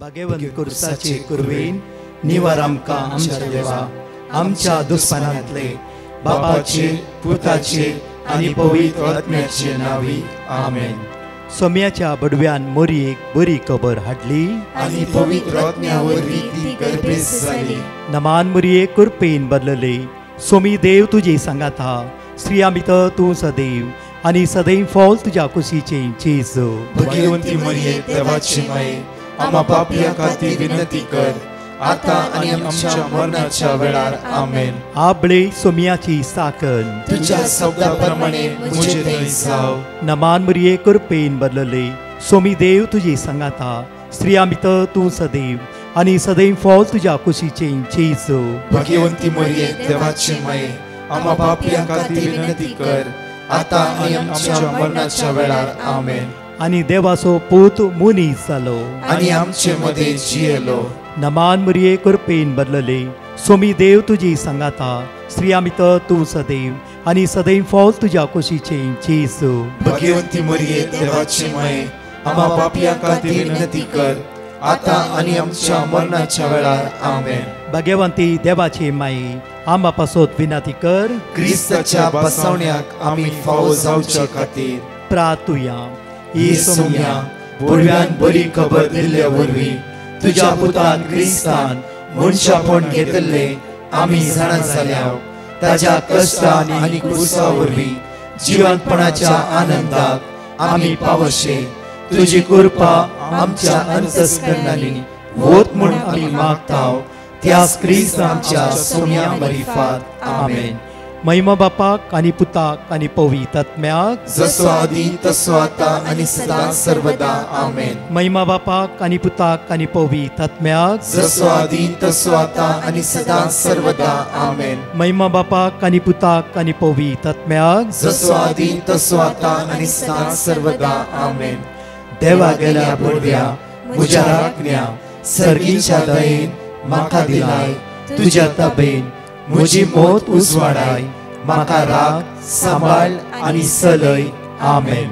भगवंत कुर्साचे कुरवेन निवार आमकां आमच्या देवा आमच्या दुस्मनांतले बापाचे पुताचे आनी पवित्र आत्म्याचे नावी आमेन. सोम्याच्या बडव्यान मोरयेक बरी खबर हाडली आनी पवित्र आत्म्या वरवीं ती गर्भेस जाली. नमान मोरये कुरपेन बदलले. सोमी देव तुजे सांगात हा. स्त्रिया भितर तूं सदैव आनी सदैव फॉल तुज्या कुशीचे चेज. भगवंती मरिये देवाची माये आम्हा पापियां खातीर विनंती कर आता आनी आमच्या मरणाच्या वेळार आमेन. आबळे सोम्याची साकन तुझ्या शब्दाप्रमाणे मुझे थंय जाव. नमान मोरये कुरपेन बदलले. सोमी देव तुजे सांगात हा. स्त्रिया भितर तूं सदैव आनी सदैव फॉल तुज्या कुशीचे चेज. भगवंती मरिये देवाची माये आम्हा पापियां खातीर विनंती कर आता आनी आमच्या मरणाच्या वेळार आमेन. आनी देवाचो पूत मुनीस जालो आनी आमचे मदे जियेलो. नमान मोरये कुरपेन बदलले. सोमी देव तुजी सांगात हा. स्त्रिया भितर तूं सदैव आनी सदैव फॉल तुज्या कुशीचे चेज. भगवंती मरिये देवाची माये आम्हा पापियां खातीर विनंती कर आता आनी आमच्या मरणाच्या वेळार आमेन. भगवंती देवाचे माये आम्हा पासत विनंती कर. क्रिस्ताच्या बसवण्याक आमी फावो जावच्या खातीर प्रार्थुया. ही सोम्या बडव्यान बरी खबर दिल्ल्या वरवीं तुज्या पुतान क्रिस्तान मनशापण घेतले आमी जाणा जाल्याव ताज्या कश्टान आनी क्रुसा वरवीं जिवंतपणाच्या आनंदाक आमी पावशे. तुजी कृपा आमच्या अंतस्करणांनी वोत म्हूण आमी मागताव. त्याच क्रिस्त आमच्या सोम्या मरिफात आमेन. महिमा बापाक आनी पुताक आनी पवित्र आत्म्याक जसो आदी तसो आता आनी सदां सर्वदा आमेन. महिमा बापाक आनी पुताक आनी पवित्र आत्म्याक जसो आदी तसो आता आनी सदां सर्वदा आमेन. महिमा बापाक आनी पुताक आनी पवित्र आत्म्याक जसो आदी तसो आता आनी सदां सर्वदा आमेन. देवा गेल्या बडव्या म्हज्या राखण्या सर्गीच्या दयेन म्हाका दिलाय. तुज्या ताबेन म्हजी मोत उजवाडाय. म्हाका राख सांबाळ आनी चलय. आमेन.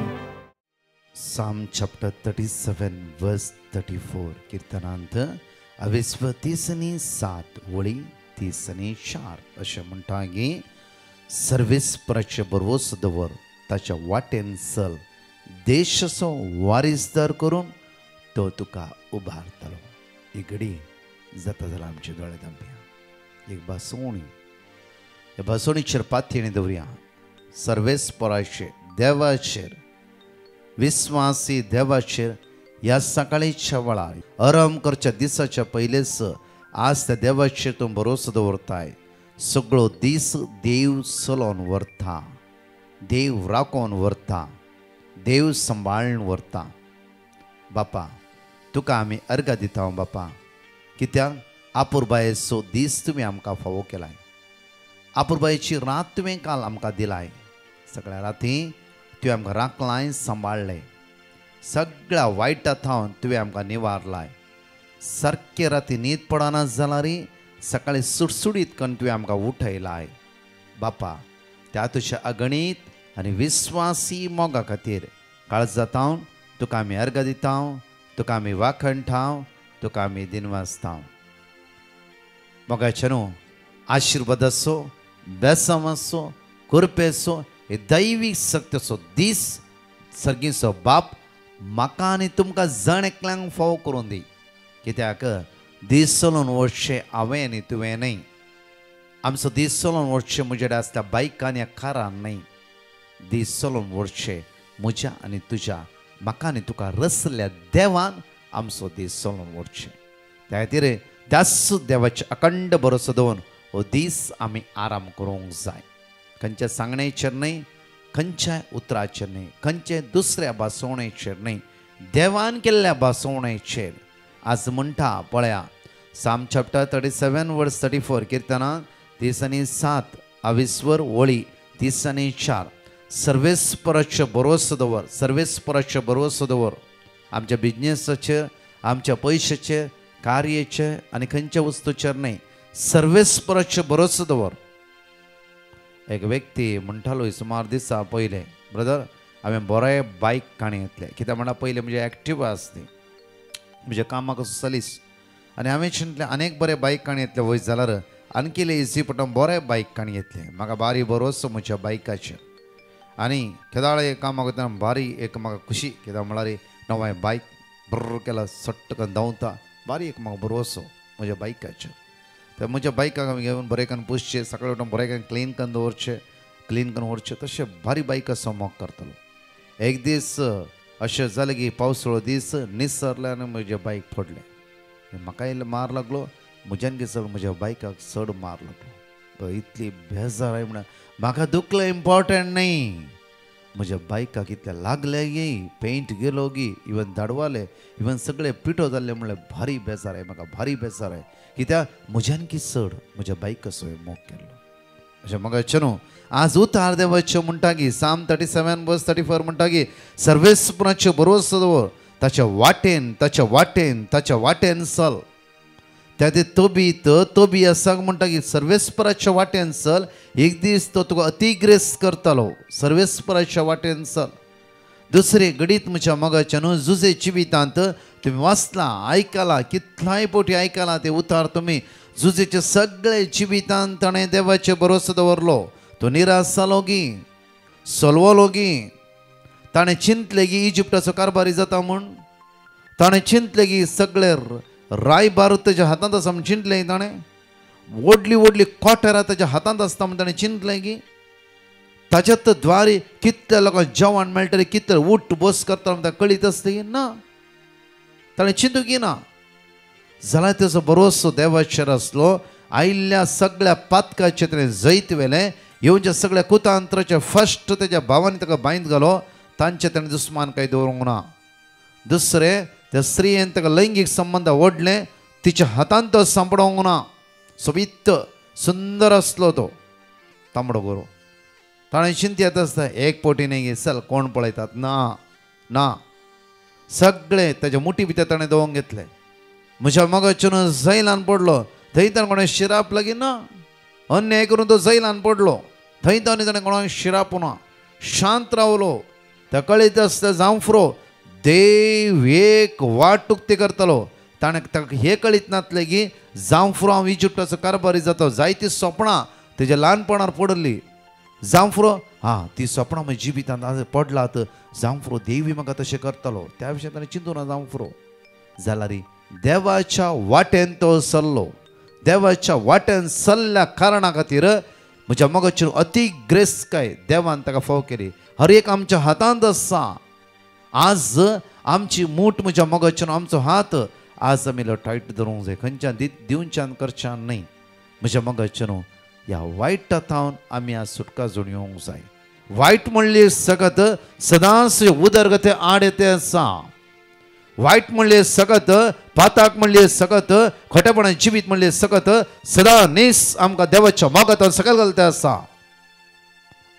Psalm chapter 37 verse 34 कीर्तनांत 27 वळी 34 अशें म्हणटा की सर्वेस्पराचे बरोवस दवर ताच्या वाटेन चल. देशाचो वारीसदार करून तो तुका उबारतलो. ही घडी जाता जाल्यार आमचे दोळे धांपया. एक बासोणी ह्या बासोणीचेर पातयेणी दवरया. सर्वेस्पराचे देवाचेर विस्वासी देवाचेर ह्या सकाळीच्या वेळार आराम करच्या दिसाच्या पयलेच आज त्या देवाचेर तूं भरोसो दवरताय. सगळो दीस देव चलोवन व्हरता. देव राखोवन व्हरता. देव सांबाळून व्हरता. बापा तुका आमी अर्घ दिता बापा. कित्याक आपुरबायेचो दीस तुवें आमकां फावो केलाय. आपुरबायेची रात तुवें काल आमकां दिलाय. सगळ्या राती तुवें आमकां राखलाय सांबाळलें. सगळ्या वायटांत थावन तुवें आमकां निवारलाय. सारके राती न्हीद पडना जाल्यार सकाळी सुटसुडीत करून तुवें आमकां उठयलाय. बापा त्या तुज्या अगणीत आनी विस्वासी मोगा खातीर काळजांत हांव तुका आमी अर्घ दिता. तुका आमी वाखणटाव. तुका आमी दिनवासताव. मोगाचे न्हू आशिर्वाद आसो बेसम आसो कृपेचो हे दैवीक शक्तीचो दीस सर्गीचो बाप म्हाका आनी तुमकां जण एकल्यांक फावो करून दी. कित्याक दीस चलोवन वचचें हांवें न्ही तुवें न्ही. आमचो दीस चलोवन वचचें म्हजे कडेन आसल्या बायकान या कारान न्ही. दीस चलोवन वचचें म्हज्या आनी तुज्या म्हाका आनी तुका रचल्या देवान आमचो दीस चलोवन वचचें. त्या खातीर त्याच देवाचे अखंड भरोसो दवरून हो दीस आमी आराम करूंक जाय. खंयच्या सांगणेचेर न्ही. खंयच्याय उतराचेर न्ही. खंयचे दुसऱ्या भासोवणेचेर न्ही. देवान केल्ल्या भासोवणेचेर आज म्हणटा पळया. Psalm chapter 37 verse 34 कीर्तनां 37 22 वळी 34 सर्वेस्पराचे भरोसो दवर. सर्वेस्पराचे भरोसो दवर. आमच्या बिझनेसाचेर आमच्या पयशाचेर कार्याचेर आनी खंयच्या वस्तूचेर न्ही. सर्वेस्पराचे भरोसो दवर. एक व्यक्ती म्हणटालो सुमार दिसा पयले ब्रदर हांवें बरें बायक काणी घेतले. कित्याक म्हणल्यार पयलीं म्हणजे एक्टिवा आसली. म्हज्या कामाक चलीस आनी हांवें चिंतलें अनेक बरे बायकांनी येतले वयस जाल्यार आणखी इजी पडटा बरे बायकांनी येतले म्हाका बारी भरोसो म्हज्या बायकाचेर आनी केदाळे कामाक वयतना बारी एक म्हाका खुशी कित्याक म्हळ्यार नवें बायक बर्र केला सट्ट करून धांवता बारी एक म्हाका भरोसो म्हज्या बायकाचेर तर म्हज्या बायकाक हांवें घेवन बरें करून पुसचें सकाळीं उठून बरें करून क्लीन करून दवरचें क्लीन करून व्हरचें तशें बारी बायकाचो मोग करतलो एक दीस अशें जालें की पावसाळो दीस निसरले आनी म्हजें बायक पडलें म्हाका इल्लो मार लागलो म्हज्यान चड म्हज्या बायकाक चड मार लागलो इतली बेजार आहे म्हणून म्हाका दुखलं इम्पॉर्टंट नाही म्हज्या बायकाक इतलें लागलें गी पेंट गेलो गी इवन धाडवाले इवन सगळे पिठो जाल्ले म्हणल्यार भारी बेजार आहे म्हाका भारी बेजार आहे कित्याक म्हज्यान चड म्हज्या बायकाचो मोग केल्लो अशें म्हाका चनू आज उतार देवाच्यो म्हणटा की साम 37:34 म्हणटा की सर्वेस्पराच्यो भरोसो दवर ताच्या वाटेन चल त्या तोबी असाक म्हणटा की सर्वेस्पराच्या वाटेन चल एक दीस तो तुका अतिग्रेस करतलो सर्वेस्पराच्या वाटेन चल दुसरे गडीत म्हज्या मोगाच्या न्हू जुजे जिवितांत तुम्ही वाचला आयकला कितलाय पोटी आयकला ते उतार तुम्ही जुजेचे सगळे जिवितांत ताणें देवाचे भरोसो दवरलो तो निराश जालो गी सोलवलो गी ताणें चिंतले की इजिप्टाचो कारबारी जाता म्हूण ताणें चिंतले की सगळे रायबार ताच्या हातांत आसा म्हूण चिंतलें ताणें व्हडली कोटेरां ताच्या हातांत आसता म्हूण ताणें चिंतलें की ताच्यात द्वारे कितल्या लोकांक जेवण मेळटलें कितले उठ बस करता म्हूण ताका कळीत आसलें ना ताणें चिंतूंक ना जाल्यार तेजो भरोसो देवाचेर आसलो आयिल्ल्या सगळ्या पातकाचे ताणें जैत वेलें येवच्या सगळ्या कुतांत्राचे फस्ट तेज्या भावांनी ताका बांयत घालो तांचे ताणें दुस्मान कांय दवरूंक ना दुसरें त्या स्त्रियेन ताका लैंगीक संबंद ओडले तिच्या हातांत तो सांपडोवंक ना सोबीत सुंदर आसलो तो तांबडो गोरो ताणें चिंत येता आसता एक पोटी न्ही गे चल कोण पळयतात ना सगळे ताच्या मुठी भितर ताणें दवोंक घेतले म्हज्या मोगाच्यान जैलान पडलो थंय ताणें कोणें शिराप लागीं ना अन्याय करून तो जैलान पडलो थंय ताणें कोणाक शिराप ना शांत रावलो त्या कळीत आसता जावं फुरो देव एक वाटूक ते करतलो ताणें ताका हे कळीत नासलें की जावं फुरो हांव इजिप्टाचो कारबारी जाता जायतीं सपनां तेज्या ल्हानपणार पडली जावं फुरो ती सपनां म्हज्या जिवितांत पडलात जावं फुरो देवी म्हाका तशें करतलो त्या विशयी ताणें चिंतूं ना जावं फुरो जाल्यार देवाच्या वाटेन तो चल्लो देवाच्या वाटेन चल्ल्या कारणा खातीर म्हज्या मोगाचेर अति ग्रेसकाय देवान ताका फाव केली हर एक आमच्या हातांत आसा आज आमची मूठ म्हज्या मोगाचेर आमचो हात आज आमी टायट धरूंक जाय खंयच्यान दिवच्यान करच्यान न्ही म्हज्या मोगाचेर ह्या वायटांतावन आमी आज सुटका जोडूंक जाय वायट म्हणले सगत सदांच उदरगते आड येते आसा वायट म्हणले सगत पाताक म्हणले सगत खोटेपणा जिवीत म्हणले सगत सदा नेस आमकां देवाच्या मोगात सकयल घालते आसा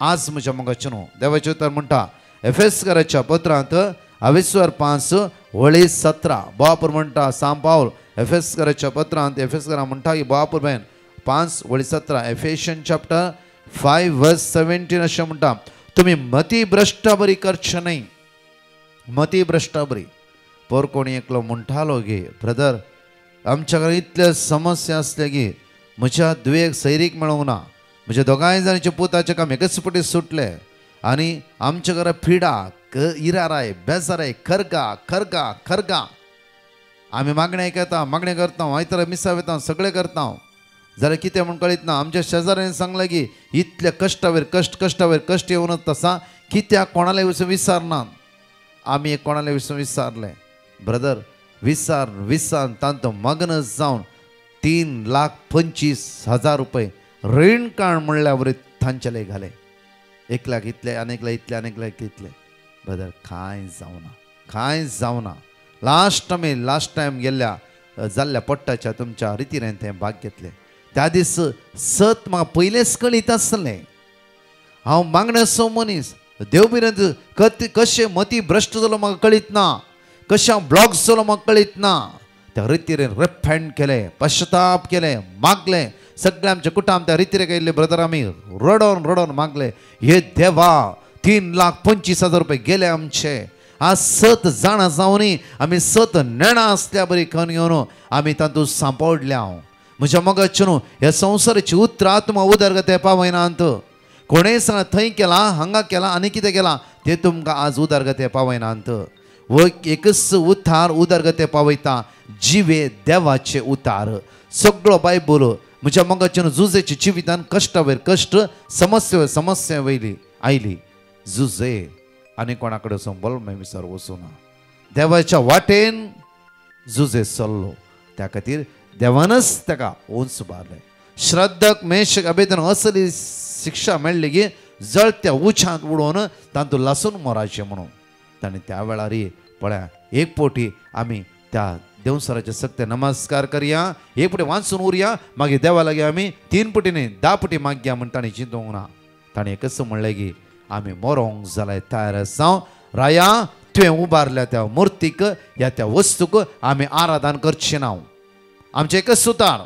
आज म्हज्या मोगाचेर देवाचें उतर म्हणटा एफेसकाराच्या पत्रांत 5:17 बापूर म्हणटा साम पावल एफेसकाराच्या पत्रांत एफेसकारा म्हणटा की बापूर बेन 5:17 एफेशियन चॅप्टर 5:17 अशें म्हणटा तुमी मती भ्रश्टाबरी करचे न्ही मती भ्रश्टाबरी पोर कोणी एकलो म्हणटालो गे ब्रदर आमच्या घरांत इतले समस्या आसले गी म्हज्या दुयेक सैरीक मेळूंक ना म्हज्या दोगांय जाणांचे पुताचे काम एकाच पटी सुटले आनी आमच्या घरा पिडा इराराय बेजाराय खरगा आमी मागणी आयकता मागणी करता आयतारा मिसाव येता सगळें करता जाल्यार कितें म्हूण कळीत ना आमच्या शेजाऱ्यान सांगलें की इतले कश्टावेर कश्ट येवनच आसा कित्याक कोणाले विचारनात आमी कोणाले विचारलें ब्रदर विचार तांतो मग्न जावन 3,25,000 रुपये रीण काण म्हणल्यार तांचेले घाले 1 लाख इतले आनी 1 लाख इतले आनी 1 लाख इतले ब्रदर कांय जावना लास्ट टायम गेल्ल्या जाल्ल्या पट्टाच्या तुमच्या रितीरेन तें भाग घेतलें त्या दीस सत म्हाका पयलेंच कळीत आसलें हांव मागण्याचो मनीस देव बिरेंत कशें मती भ्रश्ट जालो म्हाका कळीत ना कशें हांव ब्लॉक जालो म्हाका कळीत ना त्या रितीरेन रिपेंट केलें पश्चाताप केलें मागलें सगळे आमचे कुटुंब त्या रितीरेक येयल्ले ब्रदर आमी रडोन मागले हे देवा 3,25,000 रुपये गेले आमचे आज सत जाणा जावनी आमी सत नेणा आसल्या बरी खण घेवन आमी तातूंत सांपडल्या म्हज्या मोगाचे न्हू ह्या संवसाराची उतर आत्मा उदरगती पावयनात कोणेय सांग थंय केला हांगा केला आनी कितें केला ते तुमकां आज उदरगती पावयनात व एकच उतार उदरगती पावयता जिवे देवाचे उतार सगळो बायबल म्हज्या मोगाचे न्हू जुजेच्या जिवितान कश्टा वयर कश्ट समस्या वयली आयली जुजे आनी कोणा कडेन वचून बोल विसर वचूना देवाच्या वाटेन जुजे चल्लो त्या खातीर देवानच ताका उंच बारले श्रद्धक मेशक अबेदन असली शिक्षा मेळ्ळी की जळत्या उच्चांत उडोवन तातूंत लासून मोराचें म्हणून ताणें त्या वेळार पळया एक पोटी आमी त्या देवसराचे सक्ते नमस्कार करया एक पुटी वाचून उरया मागीर देवा लागीं आमी 3 पुटी न्ही 10 पुटी मागया म्हण ताणें चिंतूंक ना ताणें एकच म्हणलें की आमी मरोंक जाल्यार तयार आसा राया तुवें उबारल्या त्या मुर्तीक या त्या वस्तूक आमी आराधन करचें ना आमचें एकच सुतार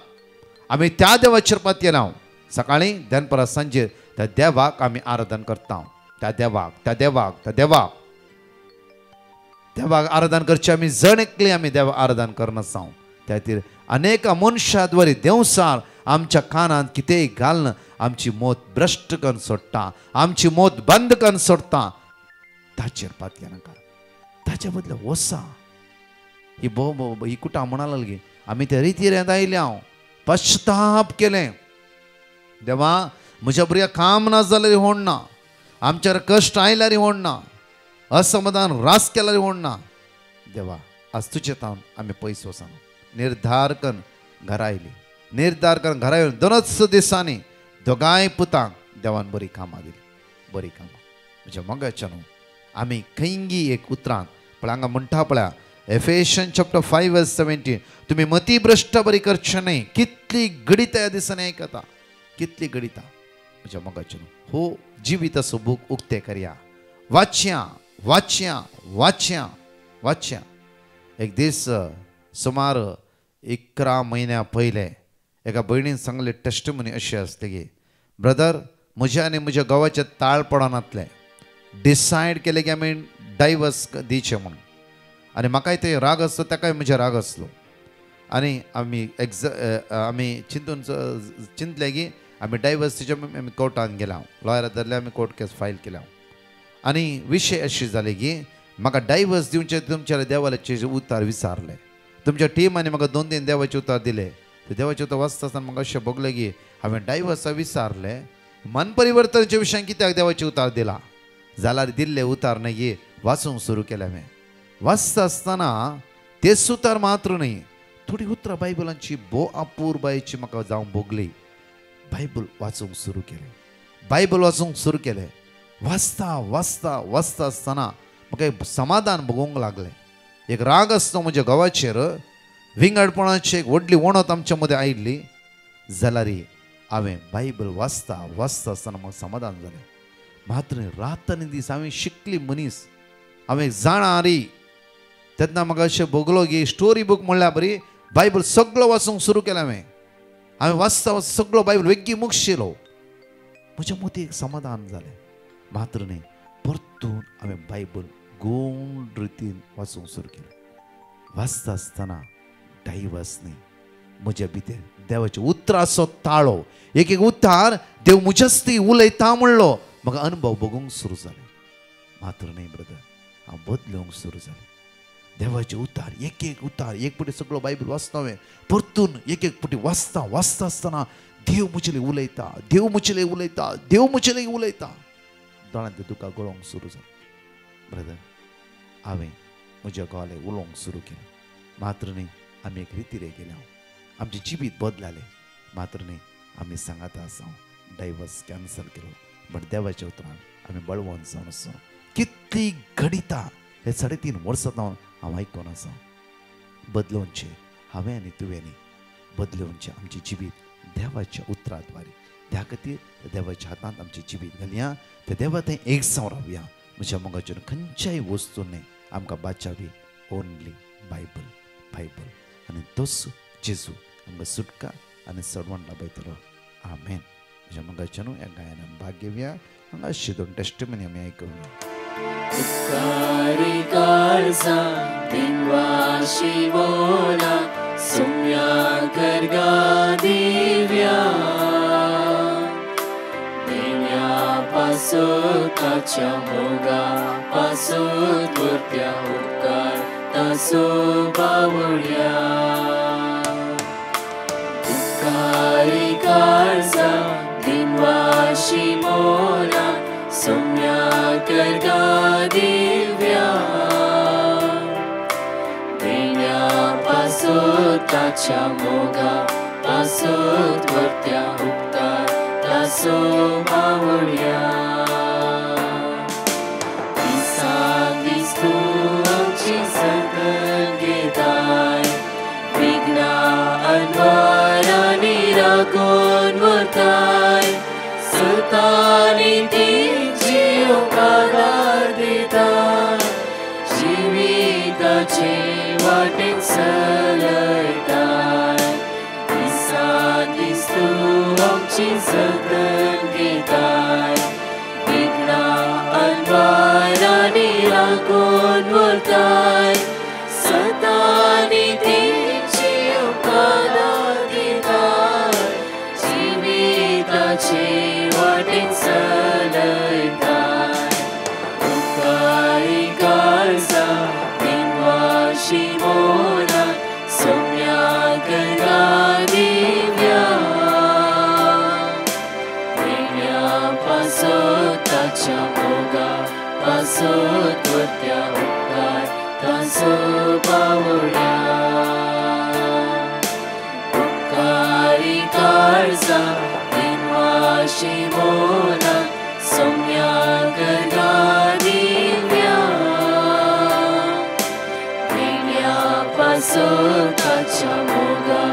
आमी त्या देवाचेर पातयेला सकाळीं दनपरां सांजे त्या देवाक आमी आराधन करता त्या देवाक आराधन करची आमी जण एकली आमी देवा आराधन करनासा त्या खातीर अनेक मनशाद्वारे देवसार आमच्या कानांत कितेंय घालन आमची मोत भ्रश्ट करून सोडटा आमची मोत बंद करून सोडटा ताचेर पातया नाका ताचे बदले वसा ही कुटां म्हणा लागली आमी त्या रितीर आयल्या पश्चाताप केलें देवा म्हज्या भुरग्याक काम ना जाल्यार होण ना आमच्यावर कश्ट आयल्यार होण ना असमाधान रास केल्यार होण ना देवा आज तुजे तावन आमी पयस वचना निर्धार करून घरा आयली निर्धार करून घरा येवन 2 दिसांनी दोगांय पुतांक देवान बरी कामां दिली बरी कामां म्हज्या मोगाच्या न्हू आमी खंयी एक उतरांत पळय हांगा म्हणटा पळया एफेशियन चॅप्टर 5 वर्स 17 तुमी मती भ्रश्ट बरी करचे न्ही कितली गडिता ह्या दिसांनी आयकता कितली गडिता म्हज्या मोगाच्या न्हू हो जिविताचो बूक उक्ते करया वाच्या एक दीस सुमार 11 म्हयन्या पयले एका भयणीन सांगले टेस्टिमनी अशी आसली की ब्रदर म्हज्या आनी म्हज्या घोवाचें ताळपणांतलें डिसायड केलें की आमी डायवर्स दिवचे म्हणून आनी म्हाकाय ते राग आसलो ताकाय म्हजे राग आसलो आनी आमी चिंतले की आमी डायवर्स दिवचे आमी कोर्टान गेल्या लॉयराक धरले आमी कोर्ट केस फायल केल्या आनी विशय अशी जाली की म्हाका डायवर्स दिवचे तुमच्या देवाचे उतार विचारले तुमच्या टिमांनी म्हाका 2-3 देवाचे उतार दिले ते देवाचे उतार वाचता आसतना म्हाका अशें भोगलें की हांवें डायवर्सा विचारले मन परिवर्तनाच्या विशयान कित्याक देवाचे उतार दिला जाल्यार दिल्ले उतार न्ही वाचूंक सुरू केलें हांवें वाचता आसतना तेच उतार मात्र न्ही थोडी उतरां बायबलांची भोव अपूर्बायेची म्हाका जावं भोगली बायबल वाचूंक सुरू केलें वाचता आसतना म्हाका एक समाधान भोगूंक लागलें एक राग आसलो म्हज्या घोवाचेर विंगडपणाची एक व्हडली वणत आमच्या मदें आयिल्ली जाल्यार हांवें बायबल वाचता आसतना म्हाका समाधान जालें मात्र रात आनी दीस हांवें शिकली मनीस हांवें जाणारी तेन्ना म्हाका अशें भोगलो की स्टोरी बूक म्हणल्यार बरी बायबल सगळो वाचूंक सुरू केलें हांवें वाचता सगळो बायबल वेग्गी मुगशिलो म्हज्या मतीक समाधान जालें मात्र न्ही परतून हांवें बायबल गोंड रितीन वाचूंक सुरू केलें वाचता आसतना डायवर्स न्ही म्हज्या भितर देवाच्या उतराचो ताळो एक उतार देव म्हज्यास्ती उलयता म्हणलो म्हाका अनुभव भोगूंक सुरू जालें मात्र न्ही ब्रदर हांव बदलूंक सुरू जालें देवाचे उतार एक उतार एक पुटी सगळो बायबल वाचता हांवें परतून एक पुटी वाचता आसतना देव म्हजेले उलयता दोळ्यांतले तुका गळोवंक सुरू जालें ब्रदर हांवें म्हज्या घोवाले उलोवंक सुरू केलें मात्र न्ही आमी एक रितीरे गेल्या आमचें जिवीत बदलालें मात्र न्ही आमी सांगात आसा डायवर्स कॅन्सल केलो बट देवाच्या उतरान आमी बळवंत जावन आसा कितली घडिता हे 3.5 वर्सां हांव आयकोन आसा बदलोवचें हांवें आनी तुवें न्ही बदलोवचें आमचें जिवीत देवाच्या उतरा द्वारे त्या खातीर देवाच्या हातांत आमचें जिवीत घालया ते देवा थंय एक जावन रावया म्हज्या मोगाचेर खंयच्याय वस्तूंनी आमकां बाचावी ओन्ली बायबल आनी तोच जेजू आमकां सुटका आनी सडवण लाभयतलो आमेन म्हज्या मोगाचेर ह्या गायनान भाग घेवया हांगा अशी 2 टेस्टिमनी आमी आयकूया उपकारी काळजा दिनवाशी बोला सुम्या करगा दिव्या देण्यापासून ताच्या मोगा पासून वर्त्या उपकार तासो बावळ्या उपकारी काळजा दिनवाशी बोला सुम्या करगा दिव्या देण्यापासून ताच्या मोगा पासून वर्त्या उपकार तासो बावळ्या दिसाक दीस तूं आमची सतत घेताय विघ्ना अनवारांनी राखून व्हरताय सतांनी तेंची उपकार दिताय जिविताचे वाटेन चलयताय दिसाक दीस तूं आमची सतत घेताय विघ्ना अनवारांनी राखून व्हरताय सतांनी तेंची उपकार दिताय जिविताचे वाटेन चलयताय उपकारी काळजा दिनवाशी बोला सुम्या करगा दिव्या देण्यापासून ताच्या मोगा पासून वर्त्या उपकार तासो बावळ्या उपकारी काळजा दिनवाशी बोला सुम्या करगा दिव्या देण्यापासून ताच्या मोगा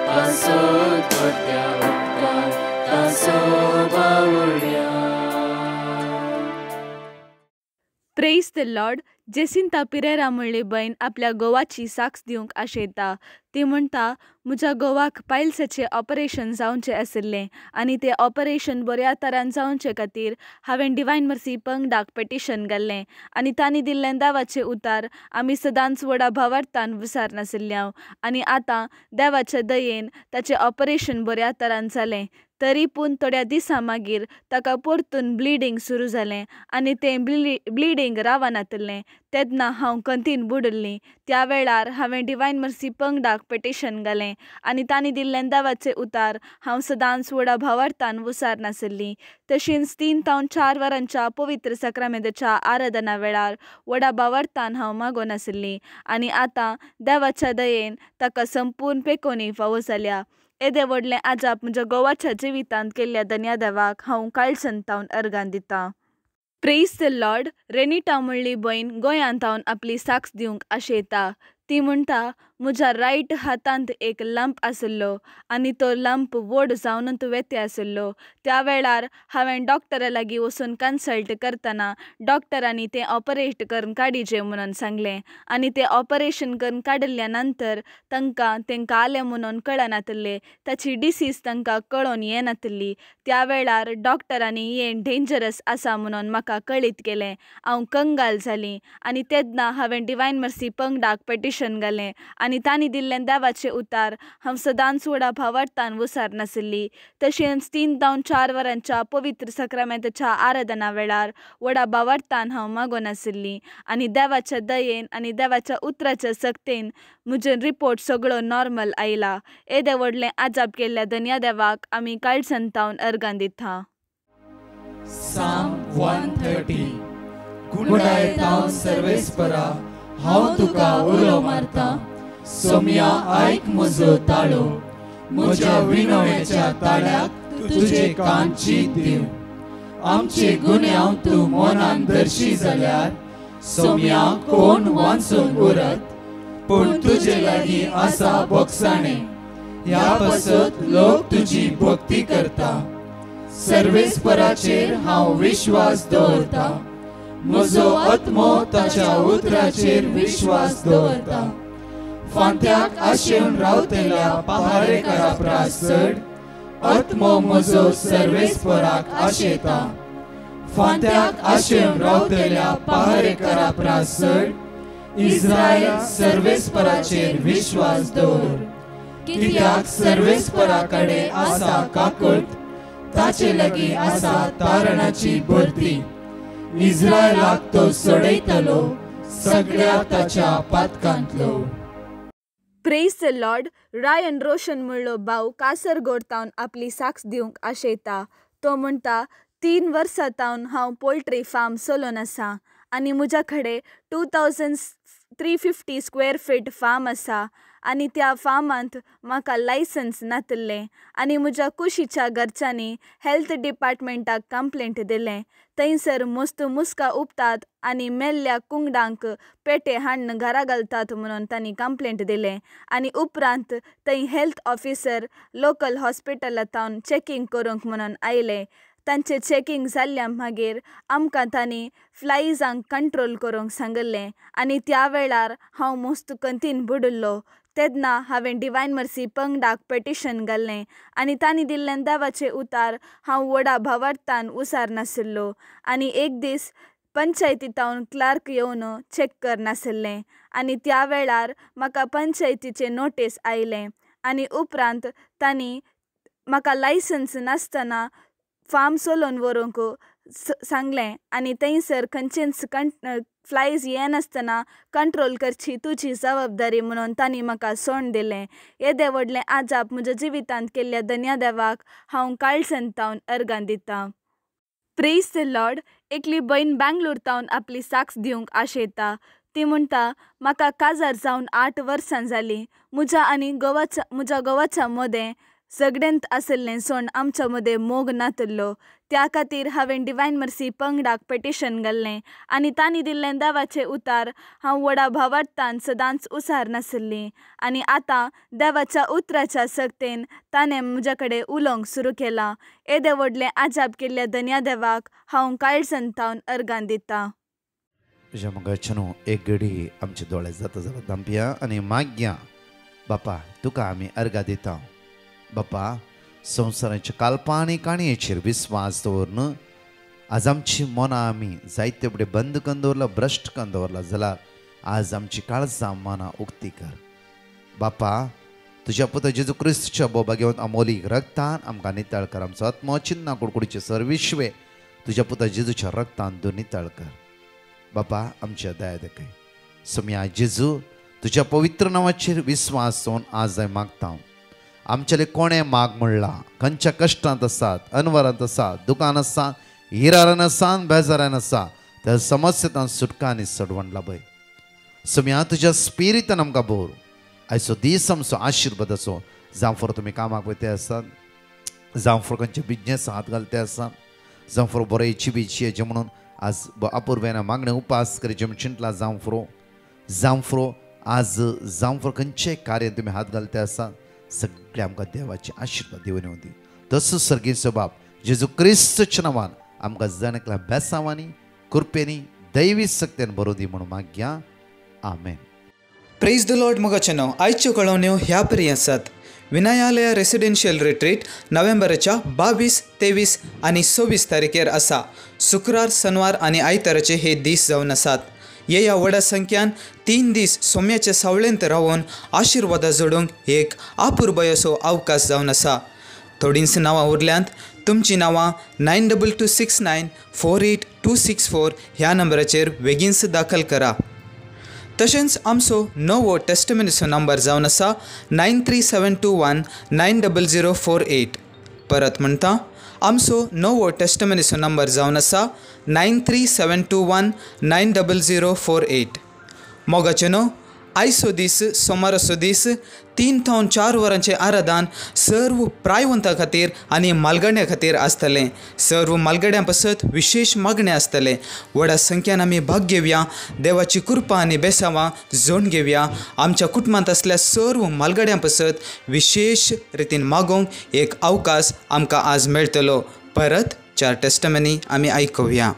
पासून वर्त्या उपकार तासो बावळ्या praise the Lord. Jacinta Pereira म्हणली बहीण आपल्या घोवाची साक्ष दिवंक आशेता. ती म्हणटा, म्हज्या घोवाक पायल्साचें ऑपरेशन जावचें आशिल्लें आनी तें ऑपरेशन बऱ्या तरान जावचे खातीर हांवें डिवायन मर्सी पंगडाक पेटिशन घाल्लें आनी तांणी दिल्लें देवाचें उतार आमी सदांच व्हडा भावार्थान विसरनाशिल्ल्या आनी आतां देवाच्या दयेन ताचें ऑपरेशन बऱ्या तरान जालें. तरी पूण थोड्या दिसां मागीर ताका परतून ब्लिडींग सुरू जालें आनी तें ब्लिडींग रावनातलें. तेन्ना हांव कंतीन बुडल्लीं. त्या वेळार हांवें डिवायन मर्सी पंगडाक पेटिशन घालें आनी तांणी दिल्लें देवाचें उतार हांव सदांच व्हडा भावार्थान विसरनाशिल्लीं. तशेंच 3 ते 4 वरांच्या पवित्र सक्रामेंताच्या आराधना वेळार व्हडा भावार्थान हांव मागोन आशिल्लीं आनी आतां देवाच्या दयेन ताका संपूर्ण पेकोनी फावो जाल्या. येदें व्हडलें आजाप म्हज्या घोवाच्या जिवितांत केल्ल्या धन्यदेवाक हांव काळसंतावन अर्गान दितां. Praise the Lord. रेनिटा म्हणली बहीण गोंयांत हांव आपली साक्ष दिवंक आशेता. ती म्हणटा, म्हज्या रायट हातांत एक लंप आशिल्लो आनी तो लंप व्हड जावनूच वेते आशिल्लो. त्या वेळार हांवें डॉक्टरा लागीं वचून कन्सल्ट करतना डॉक्टरांनी तें ऑपरेट करून काडिचें म्हणून सांगलें आनी तें ऑपरेशन करून काडिल्ल्या नंतर तेंकां आलें म्हणून कळनातलें. ताची डिसीज तांकां कळोवन येनातली. त्या वेळार डॉक्टरांनी हें डेंजरस आसा म्हणून म्हाका कळीत केलें. हांव कंगाल जालीं आनी तेन्ना हांवें डिवायन मर्सी पंगडाक पेटिशन घालें आनी तांणी दिल्लें देवाचें उतार हांव सदांच व्हडा भावार्थान विसरनाशिल्लीं. तशेंच 3 ते 4 वरांच्या पवित्र सक्रामेंताच्या आराधना वेळार व्हडा भावार्थान हांव मागोन आशिल्लीं आनी देवाच्या दयेन आनी देवाच्या उतराच्या सक्तेन म्हजो रिपोर्ट सगळो नॉर्मल आयला. येदें व्हडलें आजाप केल्ल्या धन्यदेवाक आमी काळसंतावन अर्गान दिता. Psalm 130. गुणायतां सर्वेस्परा हांव तुका उलो मारतां. सोम्या आयक म्हजो ताळो. म्हज्या विनवणेच्या ताळ्याक तुजे कान चीत दिव. आमचे गुन्यांव तूं मनान धरशी जाल्यार सोम्या कोण वांचून उरत. पूण तुजे लागीं आसा बोगसाणें. ह्या पासत लोक तुजी भक्ती करता. सर्वेस्पराचेर हांव विश्वास दवरता. म्हजो आत्मो ताच्या उतराचेर विश्वास दवरता. फांत्याक आशेवन रावतल्या पहारेकारा प्रास चड आत्मो म्हजो सर्वेस्पराक आशेता. फांत्याक आशेव रावतल्या पहारेकरा प्रासड इस्रायल सर्वेस्पराचेर विश्वास दवर. कित्याक सर्वेस्पराकडे आसा काकूट, ताचे लागीं आसा तारणाची भरती. इस्रायलाक तो सोडयतलो सगळ्या ताच्या पातकांतलो. Praise the Lord. रायन रोशन म्हणलो भाव कासरगोड आपली साक्ष दिवंक आशेता. तो म्हणटा 3 वर्सां तावन हांव पोल्ट्री फार्म चलोवन आसा आनी म्हज्या कडेन 2350 स्क्वेअर फीट फार्म आसा आनी त्या फार्मांत म्हाका लायसन्स नातल्लें आनी म्हज्या कुशीच्या घरच्यांनी हेल्थ डिपार्टमेंटाक कंप्लेंट दिलें. थंयसर मस्त मुस्कां उपतात आनी मेल्ल्या कुंगडांक पेटे हाडून घरा घालतात म्हणून तांणी कंप्लेंट दिलें. आनी उपरांत थंय हेल्थ ऑफिसर लोकल हॉस्पिटलांत चॅकींग करूंक म्हणून आयले. तांचें चॅकींग जाल्ल्या मागीर आमकां तांणी फ्लायजांक कंट्रोल करूंक सांगलें आनी त्या वेळार हांव मस्त कंतीन बुडिल्लो. तेन्ना हांवें डिवायन मर्सी पंगडाक पेटिशन घाल्लें आनी तांणी दिल्लें देवाचें उतार हांव व्हडा भावार्थान उसार नाशिल्लो आनी एक दीस पंचायतींत क्लार्क येवन चॅक करनाशिल्लें आनी त्या वेळार म्हाका पंचायतीचें नोटीस आयलें आनी उपरांत तांणी म्हाका लायसन्स नासतना फार्म चलोवन व्हरूंक सांगलें आनी थंयसर खंयचेच फ्लायज येनासतना कंट्रोल करची तुजी जबाबदारी म्हणून तांणी म्हाका सोंड दिलें. येदें व्हडलें आजाप म्हज्या जिवितांत केल्ल्या धन्या देवाक हांव काळजांतावन अर्गां दितां. Praise the Lord. एकली बहीण बँगलोर तावन आपली साक्ष दिवंक आशेता. ती म्हणटा म्हाका काजार जावन 8 वर्सां जालीं. म्हज्या घोवाच्या मदें झगडेंत आशिल्लें सोंड आमच्या मदें मोग नातल्लो. त्या खातीर हांवें डिवायन मर्सी पंगडाक पेटिशन घाल्लें आनी तांणी दिल्लें देवाचें उतार हांव व्हडा भावार्थान सदांच उसार नाशिल्लीं आनी आतां देवाच्या उतराच्या सक्तेन ताणें म्हजे कडेन उलोवंक सुरू केलां. येदें व्हडलें आजाप केल्ल्या धन्या देवाक हांव काळजांतावन अर्गां दितां. तुज्या मोगाच्या न्हू एक घडी आमचे दोळे जाता जाल्यार दांपया आनी मागया. बापा तुका आमी अर्गां दिता. बापा संवसाराच्या काल्पां आनी काणयेचेर विस्वास दवरून आज आमची मनां आमी जायते फुडें बंद करून दवरला, भ्रश्ट करून दवरला जाल्यार आज आमची काळजां मनां उक्ती कर. बापा तुज्या पुता जेजू क्रिस्तच्या बोबा घेवन अमोलीक रक्तान आमकां नितळ कर. आमचो आत्मो चिन्ना कुडकुडीचे सर्विश्वे तुज्या पुता जेजूच्या रक्तान तूं नितळ कर. बापा आमच्या दया दाखय. सोम्या जेजू तुज्या पवित्र नांवाचेर विस्वास दवरून आज हांव मागता. आमचेले कोणे माग म्हणला खंयच्या कश्टांत आसात, अनवरांत आसात, दुकान आसा, हिरारान आसा, बेजारान आसा, त्या समस्येंतल्यान सुटका आनी सडवण लाभय. सोम्या तुज्या स्पिरितान आमकां भोर. आयचो दीस आमचो आशिर्वाद असो. जावं फॉर तुमी कामाक वयते आसात, जावं फॉर खंयचे बिजनेस हात घालते आसात, जावं फॉर बरो इची हेजे म्हणून आज अपुर्वेन मागणे उपास करचे चिंतला, जावं फॉर आज जावं फॉर खंयचेय कार्य तुमी हात घालते आसात, सगळे आमकां देवाचे आशिर्वाद दिवन येवं दी. तसो सर्गीचो बाप जेजू क्रिस्तच्या नांवान आमकां जाणकल्या बेसांवांनी कृपेनी दैवी सक्तेन बरो दी म्हणून मागया. आमेन. Praise the Lord. मोगाचे नांव आयच्यो कळवण्यो ह्या परी आसात. विनायालया रेसिडेन्शियल रिट्रीट नोव्हेंबराच्या 22, 23 आनी 26 तारखेर आसा. शुक्रार, शनवार आनी आयताराचे हे दीस जावन आसात. ह्या व्हडा संख्यान 3 दीस सोम्याच्या सावळेंत रावून आशिर्वादा जोडूंक एक अपुर्बय असो अवकाश जावन आसा. थोडींच नांवां उरल्यांत. तुमची नांवां 926948 ह्या नंबराचेर बेगीनच दाखल करा. तशेंच आमचो नवो टेस्टमेंटचो नंबर जावन आसा 9372190048. परत म्हणटा आमचो नवो टेस्टमेंटचो नंबर जावन आसा 9372190048. मोगाचे न्हू आयचो दीस सोमाराचो दीस 3 ते 4 वरांचें आराधन सर्व प्रायवंतां खातीर आनी मालगड्यां खातीर आसतलें. सर्व मालगड्यां पासत विशेष मागणें आसतलें. व्हडा संख्यान आमी भाग घेवया. देवाची कृपा आनी बेसांवां जोड घेवया. आमच्या कुटुंबांत आसल्या सर्व मालगड्यां पासत विशेष रितीन मागोवंक एक अवकाश आमकां आज मेळटलो. परत 4 टेस्टमनी आमी आयकुया.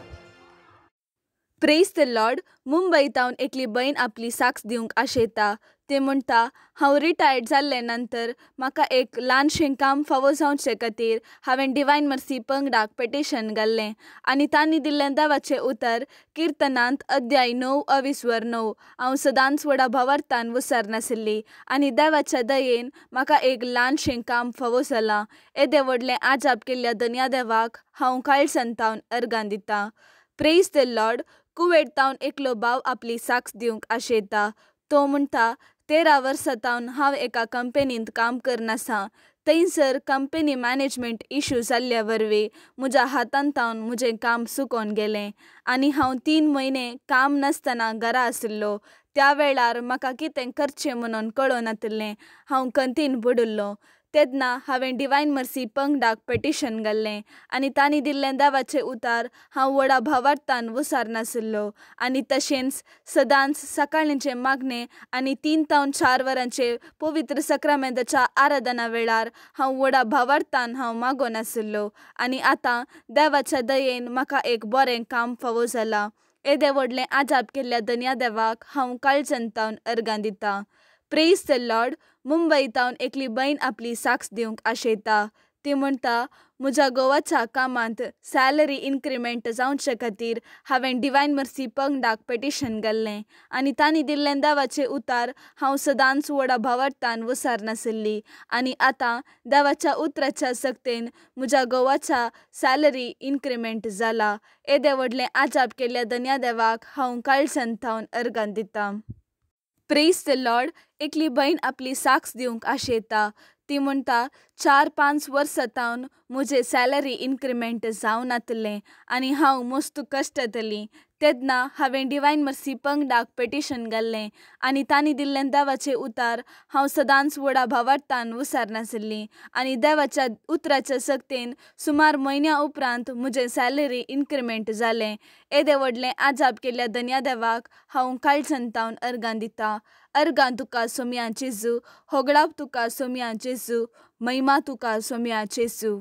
Praise the Lord. मुंबयतावन एकली बहीण आपली साक्ष दिवंक आशेता. ते म्हणटा हांव रिटायर्ड जाल्ले नंतर म्हाका एक ल्हानशें काम फावो जावचे खातीर हांवें डिवायन मर्सी पंगडाक पेटिशन घाल्लें आनी तांणी दिल्लें देवाचें उतर किर्तनांत अध्याय 9:20-9 हांव सदांच व्हडा भावार्थान विसरनाशिल्ली आनी देवाच्या दयेन म्हाका एक ल्हानशें काम फावो जालां. येदे व्हडलें आजाप केल्ल्या धन्या देवाक हांव काळजांतावन अर्गां दितां. Praise the Lord. कुवेतावन एकलो भाव आपली साक्ष दिवंक आशेता. तो म्हणटा 13 वर्सां हांव एका कंपनींत काम करनासां. थंयसर कंपनी मॅनेजमेंट इश्यू जाल्ल्या वरवीं म्हज्या हातांतावन म्हजें काम सुकोवन गेलें आनी हांव 3 म्हयने काम नासतना घरा आशिल्लो. त्या वेळार म्हाका कितें करचें म्हणून कळोनातलें. हांव खंतीन बुडिल्लो. तेन्ना हांवें डिवायन मर्सी पंगडाक पेटिशन घाल्लें आनी तांणी दिल्लें देवाचें उतर हांव व्हडा भावार्थान विसरनाशिल्लो. आनी तशेंच सदांच सकाळचें मागणें आनी 3 ते 4 वरांचे पवित्र सक्रामेंताच्या आराधना वेळार हांव व्हडा भावार्थान मागोन आशिल्लो. आनी आतां देवाच्या दयेन म्हाका एक बरें काम फावो जालां. येदे व्हडलें आजाप केल्ल्या धन्या देवाक हांव काळजांतावन अर्गां दितां. Praise the Lord. मुंबयतावन एकली बहीण आपली साक्ष दिवंक आशेता. ती म्हणटा म्हज्या घोवाच्या कामांत सॅलरी इन्क्रिमेंट जावचे खातीर हांवें डिवायन मर्सी पंगडाक पेटिशन घाल्लें आनी तांणी दिल्लें देवाचें उतर हांव सदांच व्हडा भावार्थान विसरनाशिल्ली. आनी आतां देवाच्या उतराच्या सक्तीन म्हज्या घोवाच्या सॅलरी इन्क्रिमेंट जाला. येदे व्हडलें आजाप केल्ल्या धन्या देवाक हांव काळजांतावन अर्गां दितां. Praise the Lord. एकली बहीण आपली साक्ष दिवंक आशेता. ती म्हणटा 4-5 वर्सां म्हजें सॅलरी इन्क्रिमेंट जावनातलें आनी हांव मस्त कश्टतलीं. तेन्ना हांवें डिवायन मर्सी पंगडाक पेटिशन घाल्लें आनी तांणी दिल्लें देवाचें उतर हांव सदांच व्हडा भावार्थान विसरनाशिल्लीं. आनी देवाच्या उतराच्या सक्तीन सुमार म्हयन्या उपरांत म्हजें सॅलरी इन्क्रिमेंट जालें. येदे व्हडलें आजाप केल्ल्या धन्या देवाक हांव काळजांतावन अर्गां दितां. अर्गां तुका सोम्या जेजू. होगडाप तुका सोम्या जेजू. महिमा तुका सोम्या जेजू.